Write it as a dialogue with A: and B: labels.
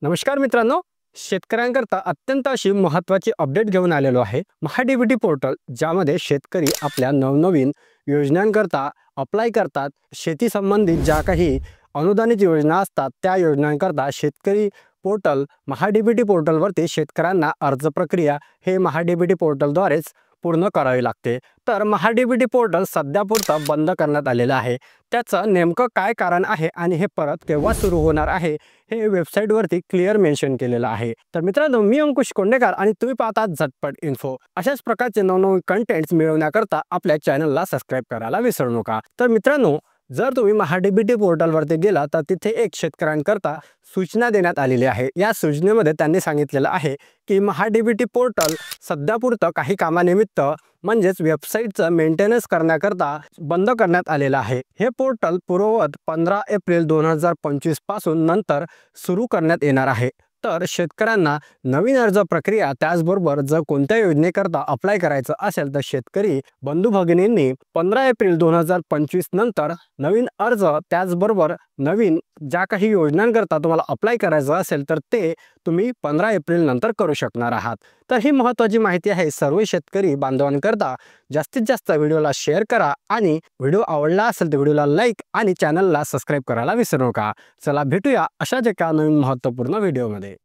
A: नमस्कार मित्रांनो, शेतकऱ्यांकरता अत्यंत अशी महत्त्वाची अपडेट घेऊन आलेलो आहे महाडीबीटी पोर्टल, ज्यामध्ये शेतकरी आपल्या नवनवीन योजनांकरता अप्लाय करतात। शेती संबंधित ज्या काही अनुदानित योजना असतात त्या योजनांकरता शेतकरी पोर्टल महाडीबीटी पोर्टलवरती शेतकऱ्यांना अर्ज प्रक्रिया हे महाडीबीटी पोर्टलद्वारेच पूर्ण करावी लागते। तर महाडीबीटी पोर्टल सध्यापुरतं बंद करण्यात आलेलं आहे। त्याचं नेमकं काय कारण आहे आणि हे परत केव्हा सुरू होणार आहे हे वेबसाईटवरती क्लिअर मेन्शन केलेलं आहे। तर मित्रांनो, मी अंकुश कोंडेकर आणि तुम्ही पाहता झटपट इन्फो। अशाच प्रकारचे नवनवीन कंटेंट्स मिळवण्याकरता आपल्या चॅनलला सबस्क्राइब करायला विसरू नका। तर मित्रांनो, जर तुम्ही महाडीबीटी पोर्टलवरती गेला तर तिथे एक शेतकऱ्यांकरता सूचना देण्यात आलेली आहे। या सूचनेमध्ये त्यांनी सांगितलेलं आहे की महाडीबीटी पोर्टल सध्यापुरतं काही कामानिमित्त म्हणजेच वेबसाईटचं मेंटेनन्स करण्याकरता बंद करण्यात आलेलं आहे। हे पोर्टल पूर्ववत 15 एप्रिल 2025 पासून नंतर सुरू करण्यात येणार आहे। तर शेतकऱ्यांना नवीन अर्ज प्रक्रिया त्याचबरोबर जर कोणत्या योजनेकरता अप्लाय करायचं असेल तर शेतकरी बंधू भगिनींनी 15 एप्रिल 2025 नंतर नवीन अर्ज त्याचबरोबर नवीन ज्या काही योजनांकरता तुम्हाला अप्लाय करायचं असेल तर ते तुम्ही 15 एप्रिल नंतर करू शकणार आहात। तर ही महत्त्वाची माहिती आहे सर्व शेतकरी बांधवांकरता। जास्तीत जास्त व्हिडिओला शेअर करा आणि व्हिडिओ आवडला असेल तर व्हिडिओला लाईक आणि चॅनलला सबस्क्राइब करायला विसरू नका। चला भेटूया अशाच एका नवीन महत्त्वपूर्ण व्हिडिओमध्ये।